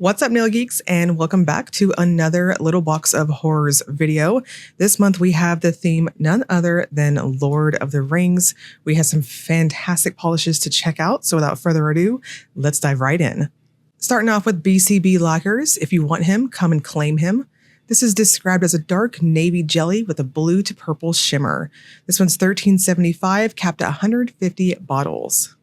What's up, nail geeks, and welcome back to another Little Box of Horrors video. This month we have the theme none other than Lord of the Rings. We have some fantastic polishes to check out, so without further ado, let's dive right in. Starting off with BCB Lacquers. If you want him, come and claim him. This is described as a dark navy jelly with a blue to purple shimmer. This one's $13.75, capped at 150 bottles.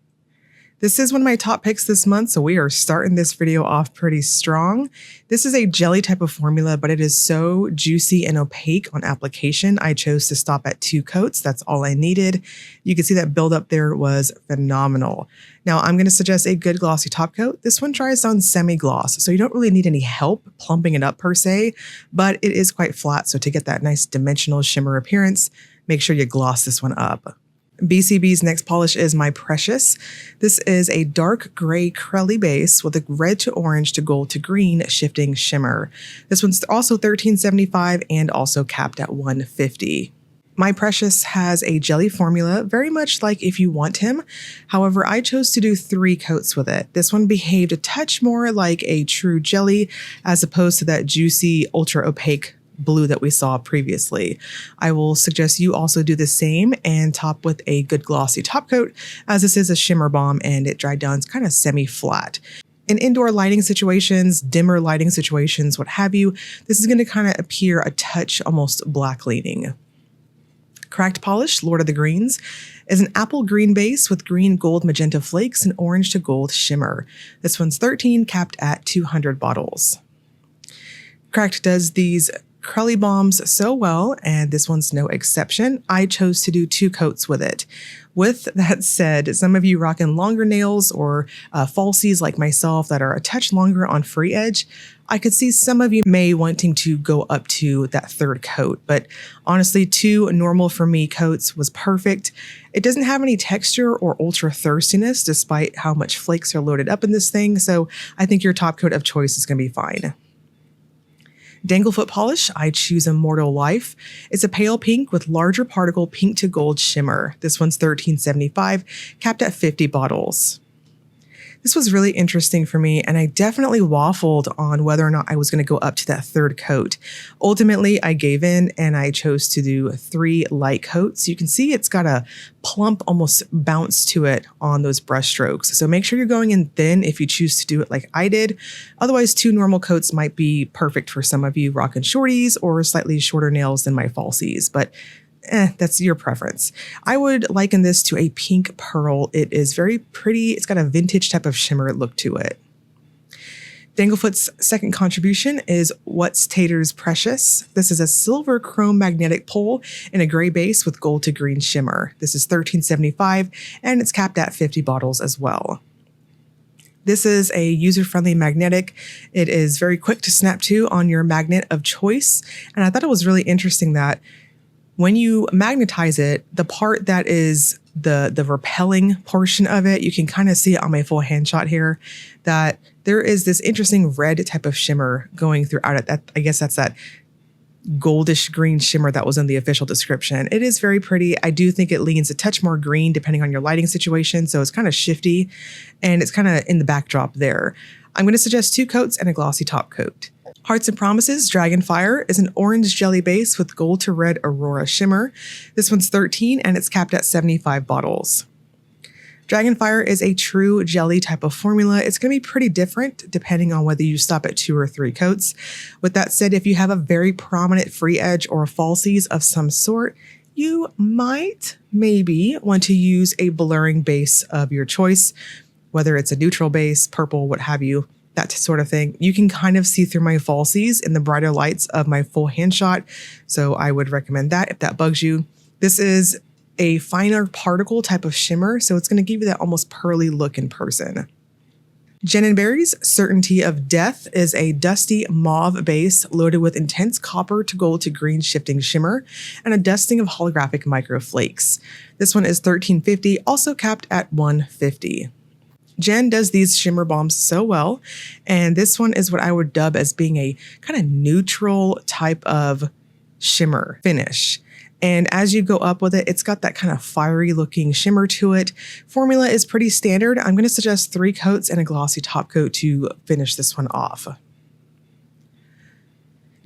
This is one of my top picks this month, so we are starting this video off pretty strong. This is a jelly type of formula, but it is so juicy and opaque on application. I chose to stop at 2 coats. That's all I needed. You can see that buildup there was phenomenal. Now I'm going to suggest a good glossy top coat. This one dries down semi-gloss, so you don't really need any help plumping it up per se, but it is quite flat. So to get that nice dimensional shimmer appearance, make sure you gloss this one up. BCB's next polish is My Precious. This is a dark gray crelly base with a red to orange to gold to green shifting shimmer. This one's also $13.75 and also capped at 150. My Precious has a jelly formula, very much like If You Want Him. However, I chose to do 3 coats with it. This one behaved a touch more like a true jelly as opposed to that juicy, ultra opaque blue that we saw previously. I will suggest you also do the same and top with a good glossy top coat, as this is a shimmer balm and it dried down kind of semi-flat. In indoor lighting situations, dimmer lighting situations, what have you, this is going to kind of appear a touch almost black leaning. Cracked Polish, Lord of the Greens, is an apple green base with green, gold, magenta flakes and orange to gold shimmer. This one's $13, capped at 200 bottles. Cracked does these crelly bombs so well, and this one's no exception. I chose to do 2 coats with it. With that said, some of you rocking longer nails or falsies like myself that are a touch longer on free edge, I could see some of you may wanting to go up to that 3rd coat, but honestly, 2 normal for me coats was perfect. It doesn't have any texture or ultra thirstiness despite how much flakes are loaded up in this thing, so I think your top coat of choice is going to be fine. Danglefoot polish, I choose Immortal Life. It's a pale pink with larger particle pink to gold shimmer. This one's $13.75, capped at 50 bottles. This was really interesting for me, and I definitely waffled on whether or not I was going to go up to that 3rd coat. Ultimately, I gave in and I chose to do 3 light coats. You can see it's got a plump, almost bounce to it on those brush strokes. So make sure you're going in thin if you choose to do it like I did. Otherwise, 2 normal coats might be perfect for some of you rocking shorties or slightly shorter nails than my falsies, but that's your preference. I would liken this to a pink pearl. It is very pretty. It's got a vintage type of shimmer look to it. Danglefoot's second contribution is What's Taters Precious. This is a silver chrome magnetic pole in a gray base with gold to green shimmer. This is $13.75 and it's capped at 50 bottles as well. This is a user-friendly magnetic. It is very quick to snap to on your magnet of choice. And I thought it was really interesting that when you magnetize it, the part that is the repelling portion of it, you can kind of see it on my full hand shot here, that there is this interesting red type of shimmer going throughout it. That, I guess that's that goldish green shimmer that was in the official description. It is very pretty. I do think it leans a touch more green depending on your lighting situation, so it's kind of shifty and it's kind of in the backdrop there. I'm going to suggest 2 coats and a glossy top coat. Hearts and Promises Dragonfire is an orange jelly base with gold to red aurora shimmer. This one's $13 and it's capped at 75 bottles. Dragonfire is a true jelly type of formula. It's going to be pretty different depending on whether you stop at 2 or 3 coats. With that said, if you have a very prominent free edge or falsies of some sort, you might maybe want to use a blurring base of your choice, whether it's a neutral base, purple, what have you. That sort of thing. You can kind of see through my falsies in the brighter lights of my full hand shot, so I would recommend that if that bugs you. This is a finer particle type of shimmer, so it's going to give you that almost pearly look in person. Jen & Barry's Certainty of Death is a dusty mauve base loaded with intense copper to gold to green shifting shimmer and a dusting of holographic micro flakes. This one is $13.50, also capped at 150. Jen does these shimmer bombs so well, and this one is what I would dub as being a kind of neutral type of shimmer finish. And as you go up with it, it's got that kind of fiery looking shimmer to it. Formula is pretty standard. I'm going to suggest 3 coats and a glossy top coat to finish this one off.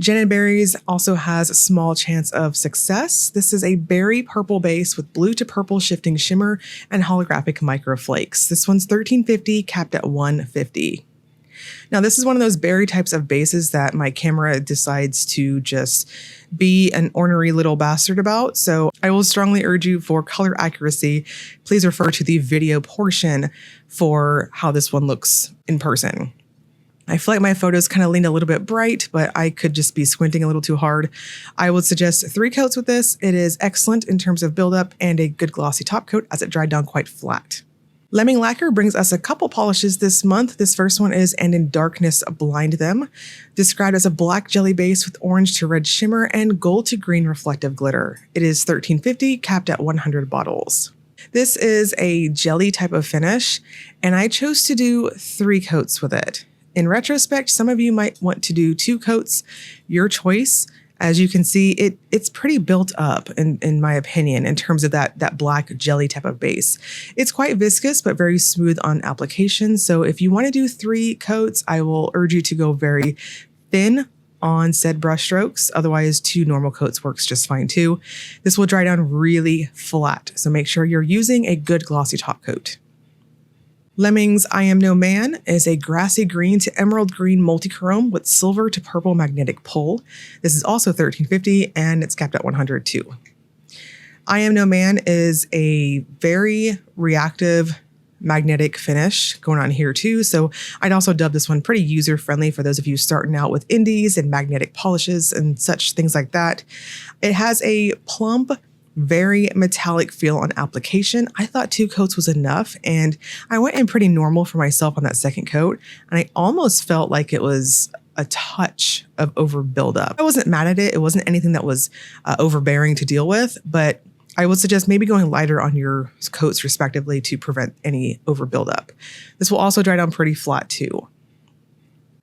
Jen & Berries also has a small chance of success. This is a berry purple base with blue to purple shifting shimmer and holographic micro flakes. This one's $13.50, capped at $150. Now, this is one of those berry types of bases that my camera decides to just be an ornery little bastard about. So I will strongly urge you, for color accuracy, please refer to the video portion for how this one looks in person. I feel like my photos kind of lean a little bit bright, but I could just be squinting a little too hard. I would suggest 3 coats with this. It is excellent in terms of buildup and a good glossy top coat as it dried down quite flat. Lemming Lacquer brings us a couple polishes this month. This first one is And in Darkness Blind Them, described as a black jelly base with orange to red shimmer and gold to green reflective glitter. It is $13.50, capped at 100 bottles. This is a jelly type of finish, and I chose to do 3 coats with it. In retrospect, some of you might want to do 2 coats, your choice. As you can see, it's pretty built up in my opinion, in terms of that black jelly type of base. It's quite viscous, but very smooth on application. So if you want to do 3 coats, I will urge you to go very thin on said brush strokes. Otherwise, 2 normal coats works just fine too. This will dry down really flat. So make sure you're using a good glossy top coat. Lemming's I Am No Man is a grassy green to emerald green multichrome with silver to purple magnetic pull. This is also $13.50 and it's capped at 100 too. I Am No Man is a very reactive magnetic finish going on here too. So I'd also dub this one pretty user friendly for those of you starting out with indies and magnetic polishes and such things like that. It has a plump, very metallic feel on application. I thought 2 coats was enough, and I went in pretty normal for myself on that second coat, and I almost felt like it was a touch of over buildup. I wasn't mad at it. It wasn't anything that was overbearing to deal with, but I would suggest maybe going lighter on your coats respectively to prevent any over buildup. This will also dry down pretty flat too.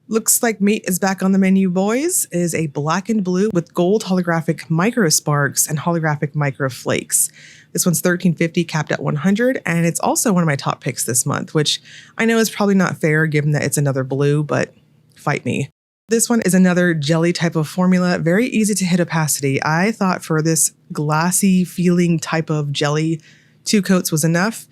Looks like meat is back on the menu, boys, is a black and blue with gold holographic micro sparks and holographic micro flakes. This one's $13.50, capped at 100, and it's also one of my top picks this month, which I know is probably not fair given that it's another blue, but fight me. This one is another jelly type of formula, very easy to hit opacity. I thought for this glassy feeling type of jelly, 2 coats was enough.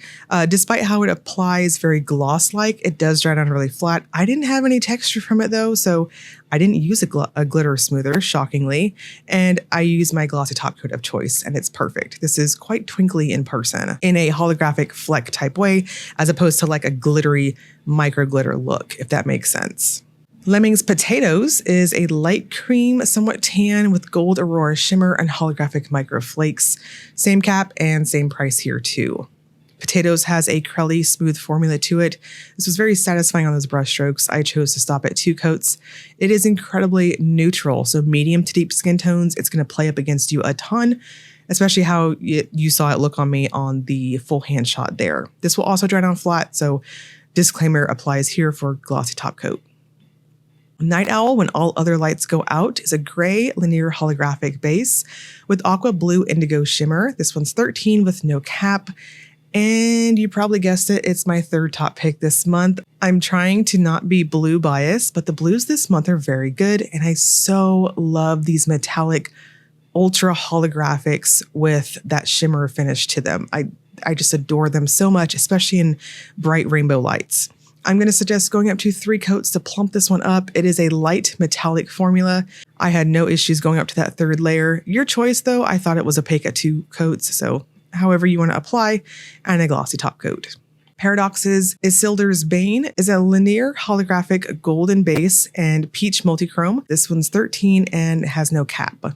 Despite how it applies very gloss-like, it does dry down really flat. I didn't have any texture from it though, so I didn't use a glitter smoother, shockingly, and I used my glossy top coat of choice, and it's perfect. This is quite twinkly in person, in a holographic fleck type way, as opposed to like a glittery micro glitter look, if that makes sense. Lemming's Potatoes is a light cream, somewhat tan with gold aurora shimmer and holographic micro flakes. Same cap and same price here too. Potatoes has a crelly smooth formula to it. This was very satisfying on those brush strokes. I chose to stop at 2 coats. It is incredibly neutral, so medium to deep skin tones. It's going to play up against you a ton, especially how you saw it look on me on the full hand shot there. This will also dry down flat, so disclaimer applies here for glossy top coat. Night Owl, When All Other Lights Go Out, is a gray linear holographic base with aqua blue indigo shimmer. This one's $13 with no cap. And you probably guessed it, it's my 3rd top pick this month. I'm trying to not be blue biased, but the blues this month are very good. And I so love these metallic ultra holographics with that shimmer finish to them. I just adore them so much, especially in bright rainbow lights. I'm going to suggest going up to 3 coats to plump this one up. It is a light metallic formula. I had no issues going up to that 3rd layer. Your choice though, I thought it was opaque at 2 coats, so however you want to apply, and a glossy top coat. Paradox's Isildur's Bane is a linear holographic golden base and peach multichrome. This one's $13 and has no cap.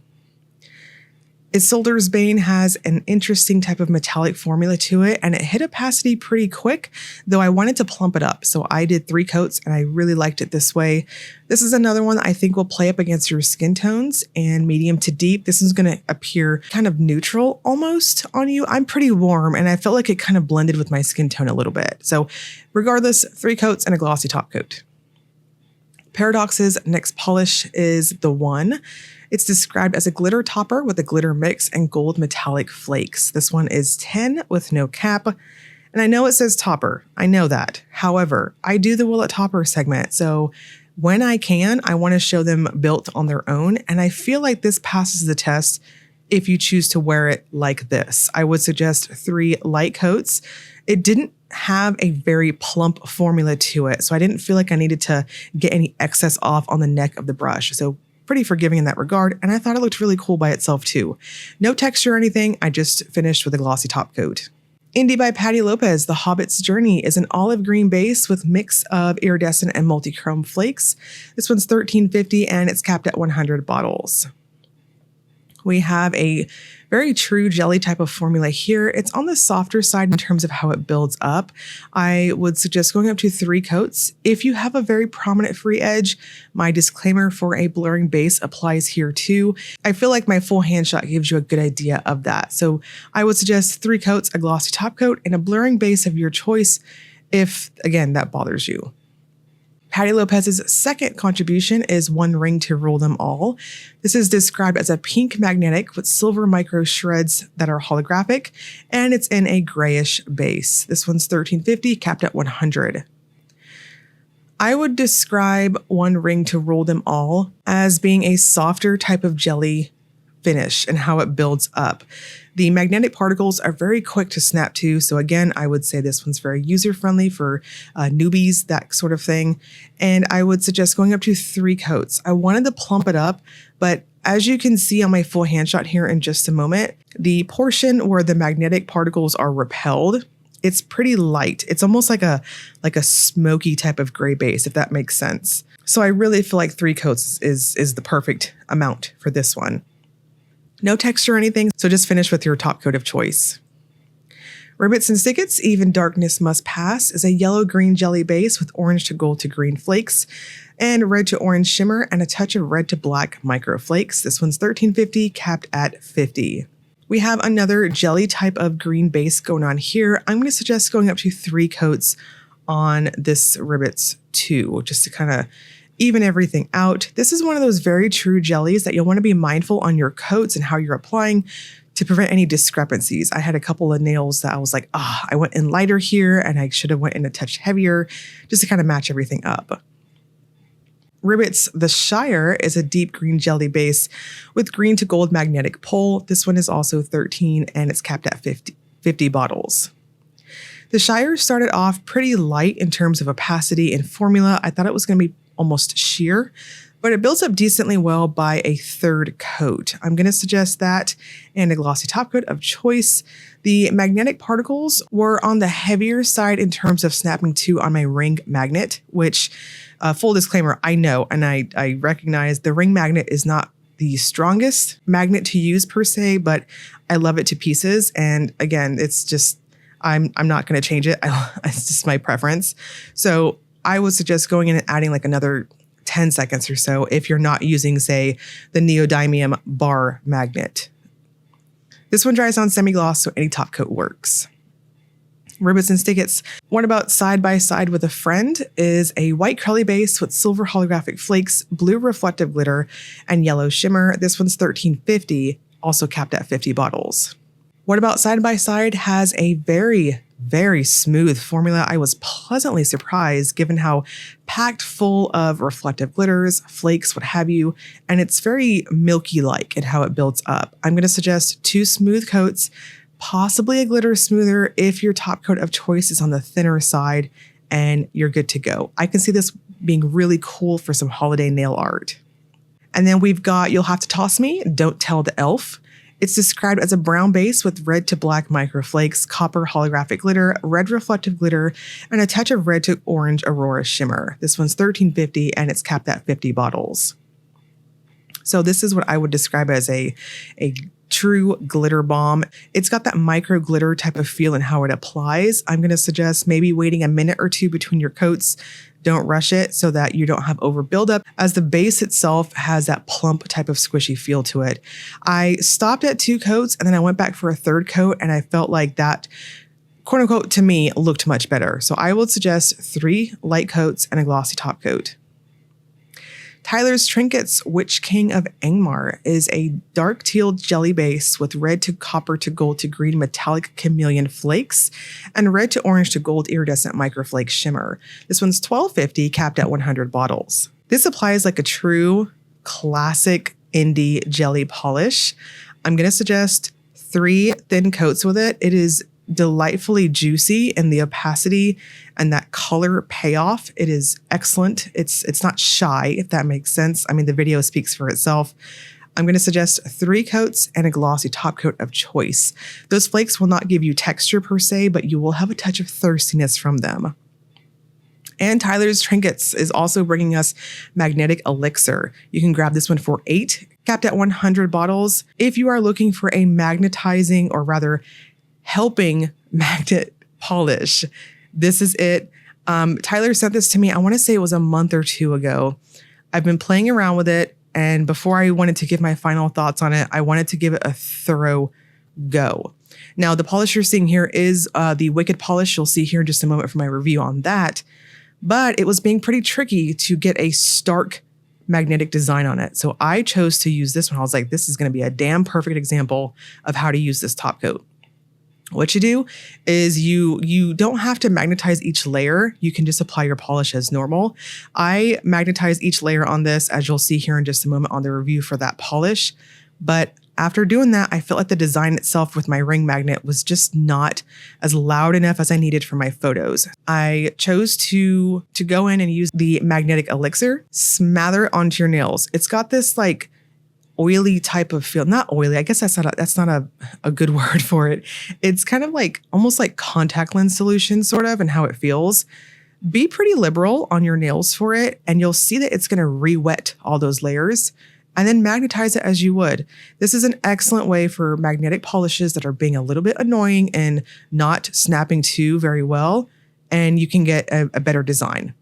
Isildur's Bane has an interesting type of metallic formula to it, and it hit opacity pretty quick, though I wanted to plump it up. So I did 3 coats and I really liked it this way. This is another one that I think will play up against your skin tones, and medium to deep. This is going to appear kind of neutral almost on you. I'm pretty warm and I felt like it kind of blended with my skin tone a little bit. So regardless, 3 coats and a glossy top coat. Paradox's next polish is the One. It's described as a glitter topper with a glitter mix and gold metallic flakes. This one is 10 with no cap. And I know it says topper. I know that. However, I do the Will It Topper segment. So when I can, I want to show them built on their own. And I feel like this passes the test if you choose to wear it like this. I would suggest 3 light coats. It didn't have a very plump formula to it, so I didn't feel like I needed to get any excess off on the neck of the brush. So pretty forgiving in that regard, and I thought it looked really cool by itself too. No texture or anything, I just finished with a glossy top coat. Indie by Patty Lopes, The Hobbit's Journey is an olive green base with mix of iridescent and multi-chrome flakes. This one's $13.50 and it's capped at 100 bottles. We have a very true jelly type of formula here. It's on the softer side in terms of how it builds up. I would suggest going up to 3 coats. If you have a very prominent free edge, my disclaimer for a blurring base applies here too. I feel like my full hand shot gives you a good idea of that. So I would suggest 3 coats, a glossy top coat, and a blurring base of your choice if, again, that bothers you. Patty Lopes's second contribution is One Ring to Rule Them All. This is described as a pink magnetic with silver micro shreds that are holographic, and it's in a grayish base. This one's $13.50, capped at 100. I would describe One Ring to Rule Them All as being a softer type of jelly finish and how it builds up. The magnetic particles are very quick to snap to. So again, I would say this one's very user-friendly for newbies, that sort of thing. And I would suggest going up to 3 coats. I wanted to plump it up, but as you can see on my full hand shot here in just a moment, the portion where the magnetic particles are repelled, it's pretty light. It's almost like a smoky type of gray base, if that makes sense. So I really feel like 3 coats is the perfect amount for this one. No texture or anything, so just finish with your top coat of choice. Ribbits and Stickets, Even Darkness Must Pass, is a yellow-green jelly base with orange to gold to green flakes and red to orange shimmer and a touch of red to black micro flakes. This one's $13.50, capped at 50. We have another jelly type of green base going on here. I'm going to suggest going up to 3 coats on this Ribbits too, just to kind of even everything out. This is one of those very true jellies that you'll want to be mindful on your coats and how you're applying to prevent any discrepancies. I had a couple of nails that I was like, I went in lighter here and I should have went in a touch heavier just to kind of match everything up. Ribbits the Shire is a deep green jelly base with green to gold magnetic pole. This one is also $13 and it's capped at 50 bottles. The Shire started off pretty light in terms of opacity and formula. I thought it was going to be almost sheer, but it builds up decently well by a 3rd coat. I'm going to suggest that and a glossy top coat of choice. The magnetic particles were on the heavier side in terms of snapping to on my ring magnet, which full disclaimer, I know, and I recognize the ring magnet is not the strongest magnet to use per se, but I love it to pieces. And again, it's just, I'm not going to change it. It's just my preference. So I would suggest going in and adding like another 10 seconds or so if you're not using, say, the neodymium bar magnet. This one dries on semi-gloss, so any top coat works. Ribbits and Stickets, One About Side by Side with a Friend is a white curly base with silver holographic flakes, blue reflective glitter, and yellow shimmer. This one's $13.50, also capped at 50 bottles. What About Side by Side has a very smooth formula. I was pleasantly surprised given how packed full of reflective glitters, flakes, what have you, and it's very milky-like in how it builds up. I'm going to suggest 2 smooth coats, possibly a glitter smoother if your top coat of choice is on the thinner side, and you're good to go. I can see this being really cool for some holiday nail art. And then we've got You'll Have to Toss Me, Don't Tell the Elf. It's described as a brown base with red to black microflakes, copper holographic glitter, red reflective glitter, and a touch of red to orange aurora shimmer. This one's $13.50 and it's capped at 50 bottles. So this is what I would describe as a true glitter bomb. It's got that micro glitter type of feel in how it applies. I'm going to suggest maybe waiting a minute or 2 between your coats. Don't rush it so that you don't have over buildup, as the base itself has that plump type of squishy feel to it. I stopped at 2 coats and then I went back for a 3rd coat and I felt like that, quote unquote, to me looked much better. So I would suggest 3 light coats and a glossy top coat. Tyler's Trinkets Witch King of Angmar is a dark teal jelly base with red to copper to gold to green metallic chameleon flakes and red to orange to gold iridescent microflake shimmer. This one's $12.50, capped at 100 bottles. This applies like a true classic indie jelly polish. I'm going to suggest 3 thin coats with it. It is delightfully juicy, and the opacity and that color payoff, it is excellent. It's not shy, if that makes sense. I mean, the video speaks for itself. I'm going to suggest 3 coats and a glossy top coat of choice. Those flakes will not give you texture per se, but you will have a touch of thirstiness from them. And Tyler's Trinkets is also bringing us Magnetic Elixir. You can grab this one for $8, capped at 100 bottles. If you are looking for a magnetizing, or rather helping magnet polish, this is it. Tyler sent this to me, I want to say it was a month or 2 ago. I've been playing around with it, and before I wanted to give my final thoughts on it, I wanted to give it a thorough go. Now, the polish you're seeing here is the Wicked polish. You'll see here in just a moment for my review on that. But it was being pretty tricky to get a stark magnetic design on it. So I chose to use this one. I was like, this is going to be a damn perfect example of how to use this top coat. What you do is you don't have to magnetize each layer. You can just apply your polish as normal. I magnetize each layer on this, as you'll see here in just a moment on the review for that polish. But after doing that, I felt like the design itself with my ring magnet was just not as loud enough as I needed for my photos. I chose to go in and use the Magnetic Elixir, smother it onto your nails. It's got this like oily type of feel. Not oily, I guess that's not a good word for it. It's kind of like almost like contact lens solution sort of, and how it feels. Be pretty liberal on your nails for it, and you'll see that it's going to re-wet all those layers, and then magnetize it as you would. This is an excellent way for magnetic polishes that are being a little bit annoying and not snapping to very well, and you can get a better design.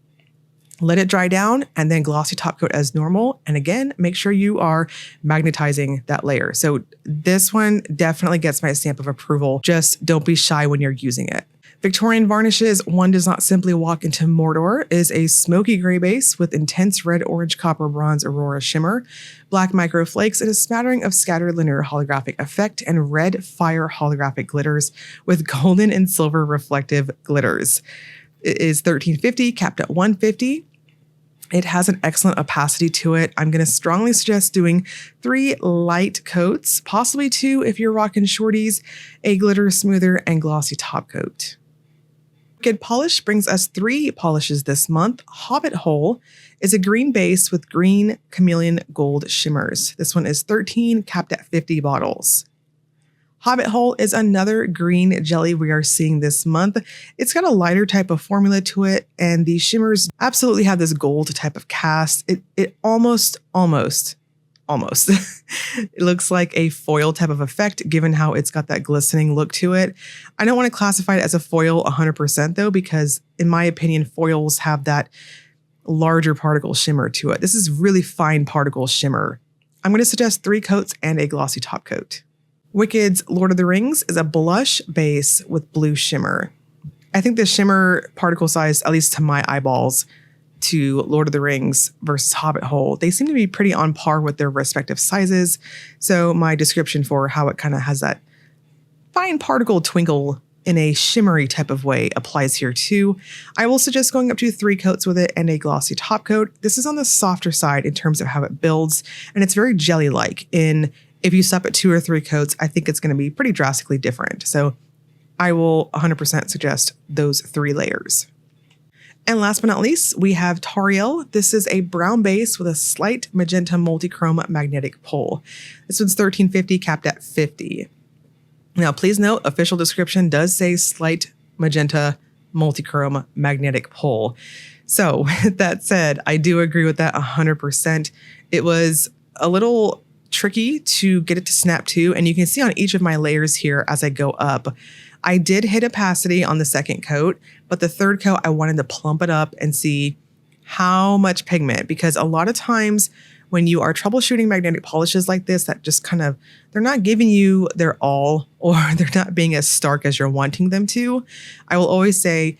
Let it dry down and then glossy top coat as normal. And again, make sure you are magnetizing that layer. So this one definitely gets my stamp of approval. Just don't be shy when you're using it. Victorian varnishes One Does Not Simply Walk into Mordor is a smoky gray base with intense red, orange, copper, bronze, aurora shimmer, black micro flakes, and a smattering of scattered linear holographic effect and red fire holographic glitters with golden and silver reflective glitters. It is $13.50, capped at $150. It has an excellent opacity to it. I'm going to strongly suggest doing 3 light coats, possibly 2 if you're rocking shorties, a glitter smoother, and glossy top coat. Wicked Polish brings us 3 polishes this month. Hobbit Hole is a green base with green chameleon gold shimmers. This one is $13, capped at 50 bottles. Hobbit Hole is another green jelly we are seeing this month. It's got a lighter type of formula to it, and the shimmers absolutely have this gold type of cast. It almost it looks like a foil type of effect, given how it's got that glistening look to it. I don't want to classify it as a foil 100% though, because in my opinion, foils have that larger particle shimmer to it. This is really fine particle shimmer. I'm going to suggest 3 coats and a glossy top coat. Wicked's Lord of the Rings is a blush base with blue shimmer. I think the shimmer particle size, at least to my eyeballs, to Lord of the Rings versus Hobbit Hole, they seem to be pretty on par with their respective sizes. So my description for how it kind of has that fine particle twinkle in a shimmery type of way applies here too. I will suggest going up to 3 coats with it and a glossy top coat. This is on the softer side in terms of how it builds, and it's very jelly-like. If you stop at 2 or 3 coats, I think it's going to be pretty drastically different. So I will 100% suggest those 3 layers. And last but not least, we have Tauriel. This is a brown base with a slight magenta multichrome magnetic pull. This one's $13.50, capped at 50. Now, please note, official description does say slight magenta multichrome magnetic pull. So with that said, I do agree with that 100%. It was a little tricky to get it to snap to, and you can see on each of my layers here as I go up, I did hit opacity on the 2nd coat, but the 3rd coat, I wanted to plump it up and see how much pigment, because a lot of times when you are troubleshooting magnetic polishes like this, that just kind of, they're not giving you their all, or they're not being as stark as you're wanting them to. I will always say,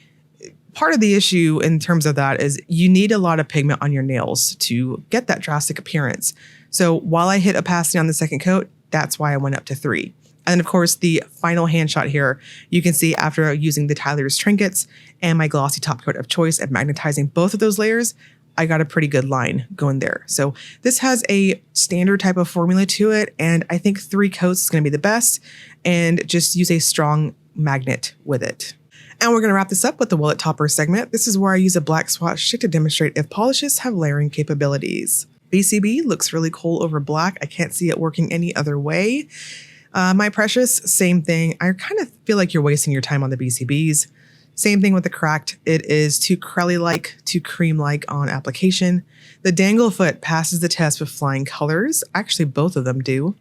Part of the issue in terms of that is you need a lot of pigment on your nails to get that drastic appearance. So while I hit opacity on the second coat, that's why I went up to 3. And of course, the final hand shot here, you can see after using the Tyler's Trinkets and my glossy top coat of choice and magnetizing both of those layers, I got a pretty good line going there. So this has a standard type of formula to it, and I think 3 coats is going to be the best, and just use a strong magnet with it. And we're going to wrap this up with the Wallet Topper segment. This is where I use a black swatch stick to demonstrate if polishes have layering capabilities. BCB looks really cool over black. I can't see it working any other way. My Precious, same thing. I kind of feel like you're wasting your time on the BCBs. Same thing with the Cracked. It is too crelly-like, too cream-like on application. The Danglefoot passes the test with flying colors. Actually, both of them do,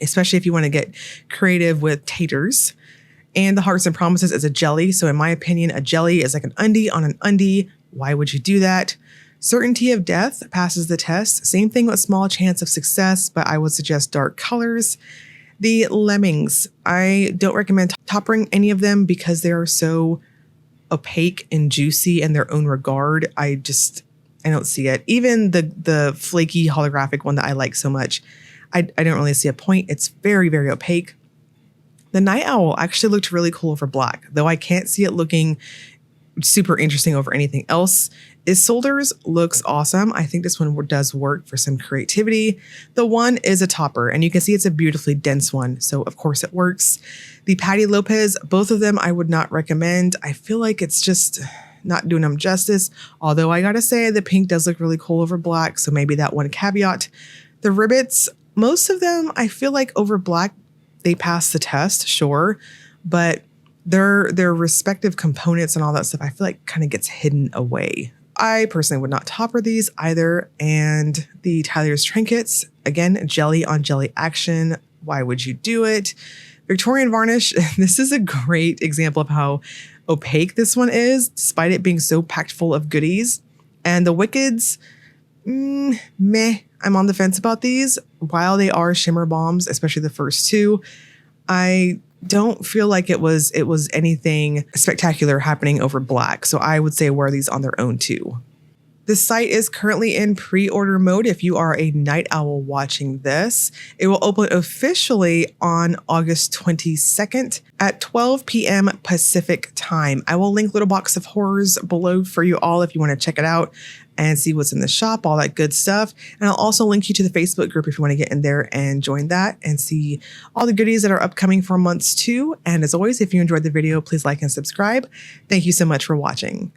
especially if you want to get creative with Taters. And the Hearts and Promises is a jelly. So in my opinion, a jelly is like an undie on an undie. Why would you do that? Certainty of Death passes the test. Same thing with Small Chance of Success, but I would suggest dark colors. The Lemmings, I don't recommend toppering any of them because they are so opaque and juicy in their own regard. I don't see it. Even the flaky holographic one that I like so much, I don't really see a point. It's very, very opaque. The Night Owl actually looked really cool over black, though I can't see it looking super interesting over anything else. Isildur's looks awesome. I think this one does work for some creativity. The one is a topper, and you can see it's a beautifully dense one, so of course it works. The Patty Lopes, both of them I would not recommend. I feel like it's just not doing them justice, although I gotta say the pink does look really cool over black, so maybe that one caveat. The Ribbits, most of them I feel like over black, they pass the test, sure, but their respective components and all that stuff, I feel like kind of gets hidden away. I personally would not topper these either. And the Tyler's Trinkets, again, jelly on jelly action. Why would you do it? Victorian Varnish, this is a great example of how opaque this one is, despite it being so packed full of goodies. And the Wickeds, meh. I'm on the fence about these. While they are shimmer bombs, especially the first 2, I don't feel like it was anything spectacular happening over black. So I would say wear these on their own too. The site is currently in pre-order mode. If you are a night owl watching this, it will open officially on August 22nd at 12 p.m. Pacific time. I will link Little Box of Horrors below for you all if you want to check it out and see what's in the shop, all that good stuff. And I'll also link you to the Facebook group if you want to get in there and join that and see all the goodies that are upcoming for months 2. And as always, if you enjoyed the video, please like and subscribe. Thank you so much for watching.